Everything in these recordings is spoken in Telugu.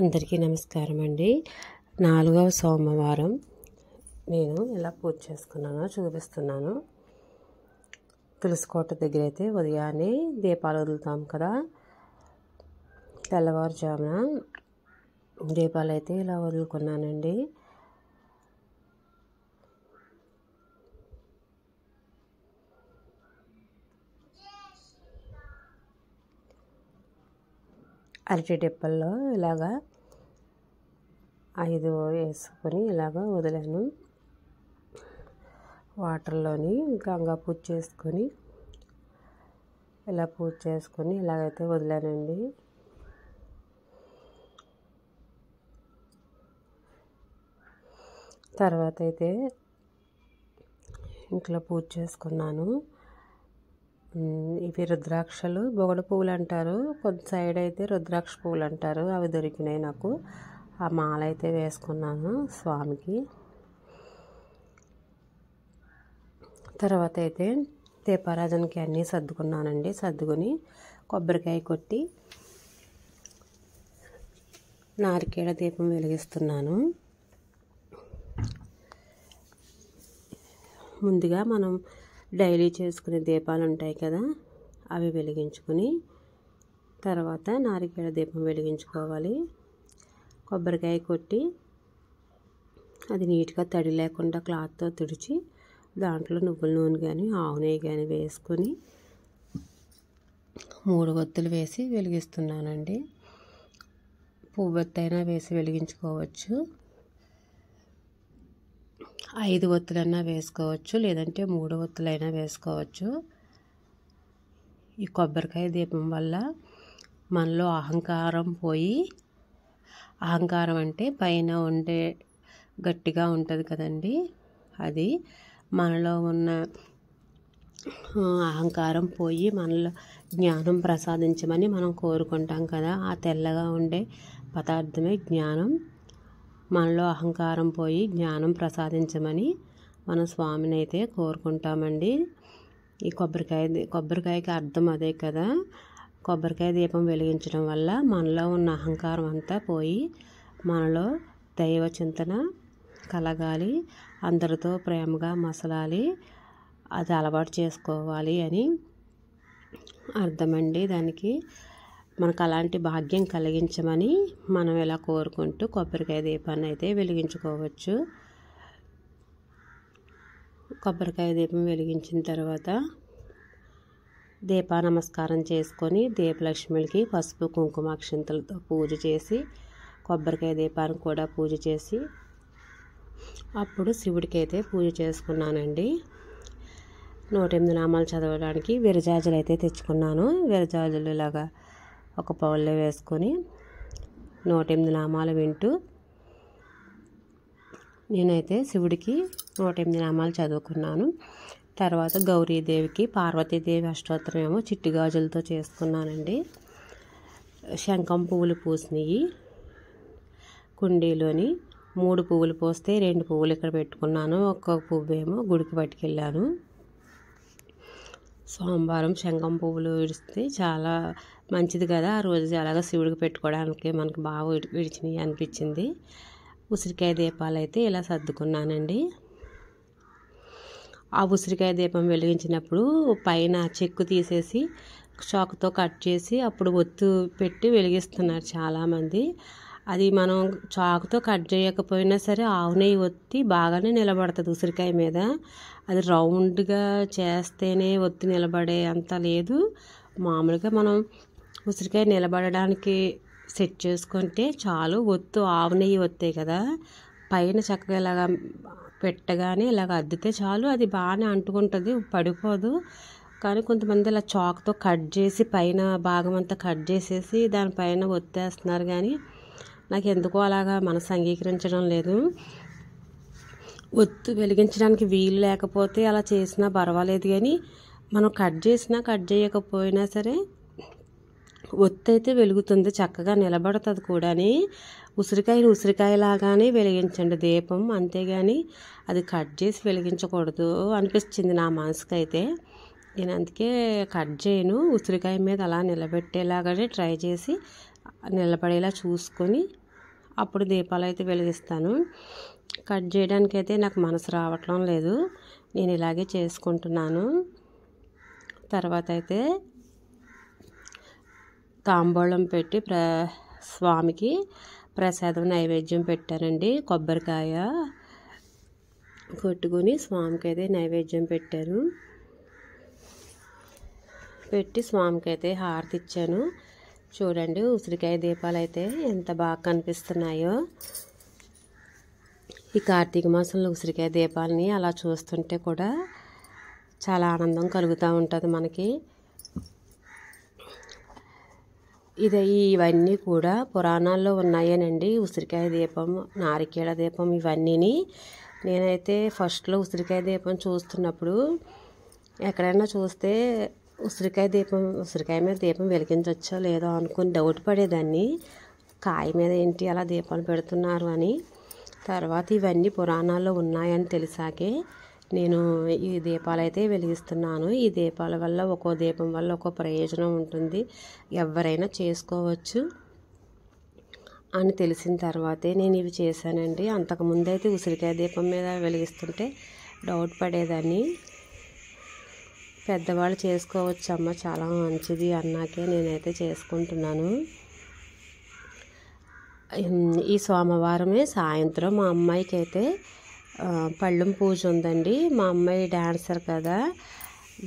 అందరికీ నమస్కారం అండి. 4వ సోమవారం నేను ఎలా పూజ చేసుకున్నానో చూపిస్తున్నాను. తులసికోట దగ్గర అయితే ఉదయాన్నే దీపాలు వదులుతాం కదా, తెల్లవారుజామున దీపాలు అయితే ఇలా వదులుకున్నానండి. అరటి డిప్పల్లో ఇలాగా 5 వేసుకొని ఇలాగా వదిలాను. వాటర్లోని గంగా పూజ చేసుకొని ఇలా పూజ చేసుకొని ఇలాగైతే వదిలానండి. తర్వాత అయితే ఇంట్లో పూజ చేసుకున్నాను. ఇవి రుద్రాక్షలు, బొగడ పువ్వులు అంటారు, కొంత సైడ్ అయితే రుద్రాక్ష పువ్వులు అంటారు. అవి దొరికినాయి నాకు. ఆ మాల అయితే వేసుకున్నాను స్వామికి. తర్వాత అయితే దీపారాధనకి అన్నీ సర్దుకున్నానండి. సర్దుకొని కొబ్బరికాయ కొట్టి నారికేళ దీపం వెలిగిస్తున్నాను. ముందుగా మనం డైలీ చేసుకునే దీపాలు ఉంటాయి కదా, అవి వెలిగించుకొని తర్వాత నారికేళ దీపం వెలిగించుకోవాలి. కొబ్బరికాయ కొట్టి అది నీట్గా తడి లేకుండా క్లాత్తో తుడిచి దాంట్లో నువ్వుల నూనె కానీ ఆవు నెయ్యి కానీ వేసుకొని 3 ఒత్తులు వేసి వెలిగిస్తున్నానండి. పువ్వొత్తైనా వేసి వెలిగించుకోవచ్చు, 5 ఒత్తులైనా వేసుకోవచ్చు, లేదంటే 3 ఒత్తులైనా వేసుకోవచ్చు. ఈ కొబ్బరికాయ దీపం వల్ల మనలో అహంకారం పోయి, అహంకారం అంటే పైన ఉండే గట్టిగా ఉంటుంది కదండి, అది మనలో ఉన్న అహంకారం పోయి మనలో జ్ఞానం ప్రసాదించమని మనం కోరుకుంటాం కదా. ఆ తెల్లగా ఉండే పదార్థమే జ్ఞానం. మనలో అహంకారం పోయి జ్ఞానం ప్రసాదించమని మన స్వామిని అయితే కోరుకుంటామండి. ఈ కొబ్బరికాయకి అర్థం అదే కదా. కొబ్బరికాయ దీపం వెలిగించడం వల్ల మనలో ఉన్న అహంకారం అంతా పోయి మనలో దైవ చింతన కలగాలి, అందరితో ప్రేమగా మసలాలి, అది అలవాటు చేసుకోవాలి అని అర్థమండి దానికి. మనకు అలాంటి భాగ్యం కలిగించమని మనం ఇలా కోరుకుంటూ కొబ్బరికాయ దీపాన్ని అయితే వెలిగించుకోవచ్చు. కొబ్బరికాయ దీపం వెలిగించిన తర్వాత దీపా నమస్కారం చేసుకొని దీపలక్ష్మికి పసుపు కుంకుమ అక్షంతలతో పూజ చేసి కొబ్బరికాయ దీపానికి కూడా పూజ చేసి అప్పుడు శివుడికి అయితే పూజ చేసుకున్నానండి. 108 నామాలు చదవడానికి విరజాజులు అయితే తెచ్చుకున్నాను. విరజాజులు ఇలాగా ఒక పౌల్లో వేసుకొని 108 నామాలు వింటూ నేనైతే శివుడికి 108 నామాలు చదువుకున్నాను. తర్వాత గౌరీదేవికి పార్వతీదేవి అష్టోత్తరం ఏమో చిట్టి గాజులతో చేసుకున్నానండి. శంఖం పువ్వులు పూసినవి కుండీలోని 3 పువ్వులు పోస్తే 2 పువ్వులు ఇక్కడ పెట్టుకున్నాను. ఒక్కొక్క పువ్వు ఏమో గుడికి పట్టుకెళ్ళాను. సోమవారం శంఖం పువ్వులు విడిస్తే చాలా మంచిది కదా. ఆ రోజు అలాగా శివుడికి పెట్టుకోవడానికి మనకు బాగా విడిచినాయి అనిపించింది. ఉసిరికాయ దీపాలు అయితే ఇలా సర్దుకున్నానండి. ఆ ఉసిరికాయ దీపం వెలిగించినప్పుడు పైన చెక్కు తీసేసి చాకుతో కట్ చేసి అప్పుడు ఒత్తు పెట్టి వెలిగిస్తున్నారు చాలామంది. అది మనం చాకుతో కట్ చేయకపోయినా సరే ఆవు నెయ్యి ఒత్తి బాగానే నిలబడుతుంది ఉసిరికాయ మీద. అది రౌండ్గా చేస్తేనే ఒత్తి నిలబడే అంత లేదు. మామూలుగా మనం ఉసిరికాయ నిలబడడానికి సెట్ చేసుకుంటే చాలు. ఒత్తు ఆవు నెయ్యి ఒత్తాయి కదా, పైన చక్కగా ఇలాగా పెట్టగానే ఇలాగ అద్దితే చాలు, అది బాగానే అంటుకుంటుంది, పడిపోదు. కానీ కొంతమంది ఇలా చాకుతో కట్ చేసి పైన భాగం అంతా కట్ చేసేసి దానిపైన ఒత్తేస్తున్నారు. కానీ నాకు ఎందుకో అలాగా మనసు అంగీకరించడం లేదు. ఒత్తు వెలిగించడానికి వీలు లేకపోతే అలా చేసినా పర్వాలేదు, కానీ మనం కట్ చేసినా కట్ చేయకపోయినా సరే ఒత్తు అయితే వెలుగుతుంది, చక్కగా నిలబడుతుంది కూడాని. ఉసిరికాయలాగానే వెలిగించండి దీపం, అంతేగాని అది కట్ చేసి వెలిగించకూడదు అనిపించింది నా మనసుకైతే. నేను అందుకే కట్ చేయను, ఉసిరికాయ మీద అలా నిలబెట్టేలాగానే ట్రై చేసి నిలబడేలా చూసుకొని అప్పుడు దీపాలు అయితే వెలిగిస్తాను. కట్ చేయడానికి అయితే నాకు మనసు రావట్లం లేదు, నేను ఇలాగే చేసుకుంటున్నాను. తర్వాత అయితే తాంబూలం పెట్టి స్వామికి ప్రసాదం నైవేద్యం పెట్టారండి. కొబ్బరికాయ కొట్టుకుని స్వామికి అయితే నైవేద్యం పెట్టారు. పెట్టి స్వామికి అయితే హారతి ఇచ్చాను. చూడండి ఉసిరికాయ దీపాలు అయితే ఎంత బాగా కనిపిస్తున్నాయో. ఈ కార్తీక మాసంలో ఉసిరికాయ దీపాలని అలా చూస్తుంటే కూడా చాలా ఆనందం కలుగుతూ ఉంటుంది మనకి. ఇవన్నీ కూడా పురాణాల్లో ఉన్నాయేనండి. ఉసిరికాయ దీపం, నారికేళ దీపం ఇవన్నీని నేనైతే ఫస్ట్లో ఉసిరికాయ దీపం చూస్తున్నప్పుడు ఎక్కడైనా చూస్తే ఉసిరికాయ మీద దీపం వెలిగించవచ్చో లేదో అనుకుని డౌట్ పడేదాన్ని. కాయ మీద ఏంటి అలా దీపాలు పెడుతున్నారు అని. తర్వాత ఇవన్నీ పురాణాల్లో ఉన్నాయని తెలిసాకే నేను ఈ దీపాలు అయితే వెలిగిస్తున్నాను. ఈ దీపాల వల్ల ఒక్కో దీపం వల్ల ఒక్కో ప్రయోజనం ఉంటుంది, ఎవరైనా చేసుకోవచ్చు అని తెలిసిన తర్వాతే నేను ఇవి చేశానండి. అంతకుముందు అయితే ఉసిరికాయ దీపం మీద వెలిగిస్తుంటే డౌట్ పడేదాన్ని. పెద్దవాళ్ళు చేసుకోవచ్చమ్మ, చాలా మంచిది అన్నాకే నేనైతే చేసుకుంటున్నాను. ఈ సోమవారమే సాయంత్రం మా అమ్మాయికి అయితే పళ్ళెం పూజ ఉందండి. మా అమ్మాయి డాన్సర్ కదా,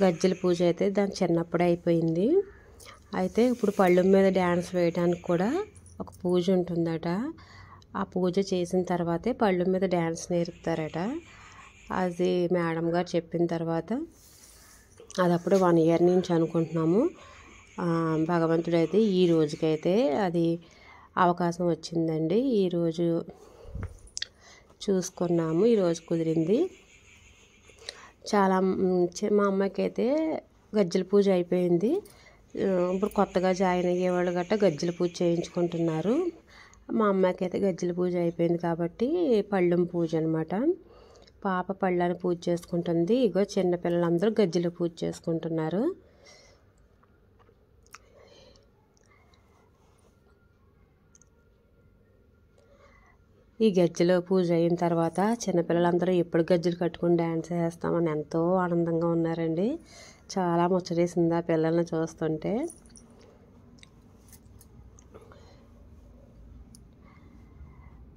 గజ్జల పూజ అయితే దాని చిన్నప్పుడే అయిపోయింది. అయితే ఇప్పుడు పళ్ళెం మీద డ్యాన్స్ వేయడానికి కూడా ఒక పూజ ఉంటుందట. ఆ పూజ చేసిన తర్వాతే పళ్ళెం మీద డ్యాన్స్ నేర్పుతారట. అది మేడం గారు చెప్పిన తర్వాత అది అప్పుడు 1 ఇయర్ నుంచి అనుకుంటున్నాము. భగవంతుడైతే ఈ రోజుకైతే అది అవకాశం వచ్చిందండి. ఈరోజు చూసుకున్నాము, ఈరోజు కుదిరింది. మా అమ్మాయికి అయితే గజ్జల పూజ అయిపోయింది. ఇప్పుడు కొత్తగా జాయిన్ అయ్యేవాళ్ళు గట్రా గజ్జల పూజ చేయించుకుంటున్నారు. మా అమ్మాయికి అయితే గజ్జల పూజ అయిపోయింది కాబట్టి పళ్ళెం పూజ అనమాట. పాప పళ్ళని పూజ చేసుకుంటుంది. ఇగో చిన్నపిల్లలందరూ గజ్జల పూజ చేసుకుంటున్నారు. ఈ గజ్జల పూజ అయిన తర్వాత చిన్నపిల్లలందరూ ఎప్పుడు గజ్జలు కట్టుకుని డ్యాన్స్ చేస్తామని ఎంతో ఆనందంగా ఉన్నారండి. చాలా ముచ్చటేసింది ఆ పిల్లల్ని చూస్తుంటే.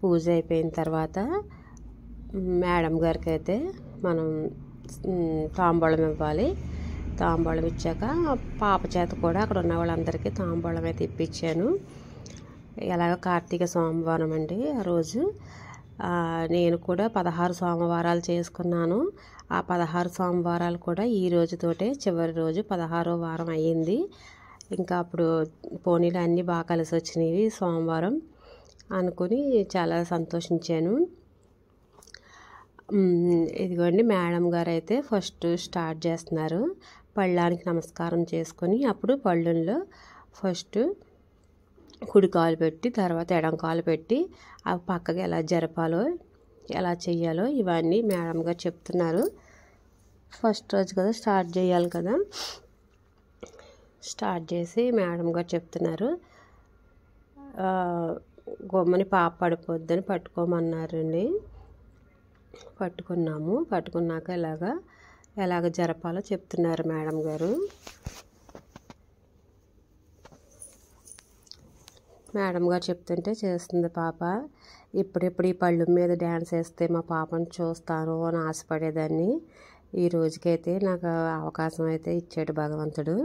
పూజ అయిపోయిన తర్వాత మేడం గారికి అయితే మనం తాంబూలం ఇవ్వాలి. తాంబూలం ఇచ్చాక పాప చేత కూడా అక్కడ ఉన్న వాళ్ళందరికీ తాంబూలం అయితే ఇప్పించాను. ఎలాగ కార్తీక సోమవారం అండి ఆ రోజు. నేను కూడా 16 సోమవారాలు చేసుకున్నాను. ఆ 16 సోమవారాలు కూడా ఈ రోజుతోటే చివరి రోజు 16వ వారం అయ్యింది. ఇంకా అప్పుడు పోనీలు అన్నీ బాగా కలిసి వచ్చినాయి సోమవారం అనుకుని చాలా సంతోషించాను. ఇదిగోండి మేడం గారు అయితే ఫస్ట్ స్టార్ట్ చేస్తున్నారు. పళ్ళానికి నమస్కారం చేసుకొని అప్పుడు పళ్ళుల్లో ఫస్ట్ కుడి కాలు పెట్టి తర్వాత ఎడం కాలు పెట్టి ఆ పక్కకి ఎలా జరపాలో ఎలా చెయ్యాలో ఇవన్నీ మేడం గారు చెప్తున్నారు. ఫస్ట్ రోజు కదా స్టార్ట్ చేయాలి కదా, స్టార్ట్ చేసి మేడం గారు చెప్తున్నారు. గొమ్మని పాప పడిపోద్దని పట్టుకోమన్నారండి. పట్టుకున్నాక ఎలాగ జరపాలో చెప్తున్నారు మేడం గారు. మేడం గారు చెప్తుంటే చేస్తుంది పాప. ఇప్పుడెప్పుడు ఈ పళ్ళు మీద డ్యాన్స్ వేస్తే మా పాపను చూస్తాను అని ఆశపడేదాన్ని. ఈ రోజుకైతే నాకు అవకాశం అయితే ఇచ్చాడు భగవంతుడు.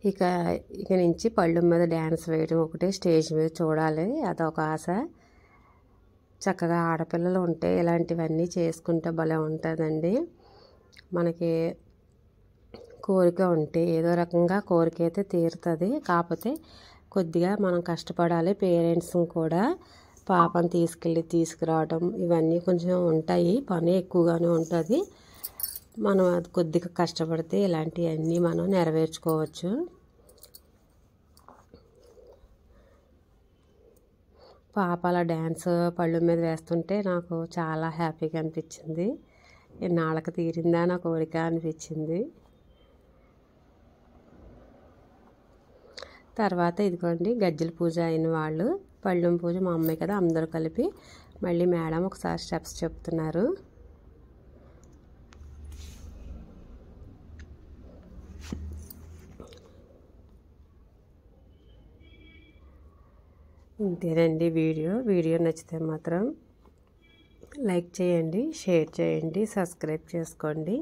ఇక నుంచి పళ్ళు మీద డ్యాన్స్ వేయడం ఒకటే, స్టేజ్ మీద చూడాలి అదొక ఆశ. చక్కగా ఆడపిల్లలు ఉంటే ఇలాంటివన్నీ చేసుకుంటే భలే ఉంటుందండి. మనకి కోరిక ఉంటే ఏదో రకంగా కోరిక అయితే తీరుతుంది. కాకపోతే కొద్దిగా మనం కష్టపడాలి. పేరెంట్స్ని కూడా పాపను తీసుకురావడం ఇవన్నీ కొంచెం ఉంటాయి, పని ఎక్కువగానే ఉంటుంది. మనం అది కొద్దిగా కష్టపడితే ఇలాంటివన్నీ మనం నెరవేర్చుకోవచ్చు. పాప అలా డ్యాన్స్ పళ్ళు మీద వేస్తుంటే నాకు చాలా హ్యాపీగా అనిపించింది. ఎన్నాళ్ళకి తీరిందా నా కోరిక అనిపించింది. తర్వాత ఇదిగోండి గజ్జల పూజ అయిన వాళ్ళు పళ్ళెం పూజ మా అమ్మాయి కదా, అందరూ కలిపి మళ్ళీ మేడం ఒకసారి స్టెప్స్ చెప్తున్నారు. ఇంతేనండి వీడియో నచ్చితే మాత్రం లైక్ చేయండి, షేర్ చేయండి, సబ్స్క్రైబ్ చేసుకోండి.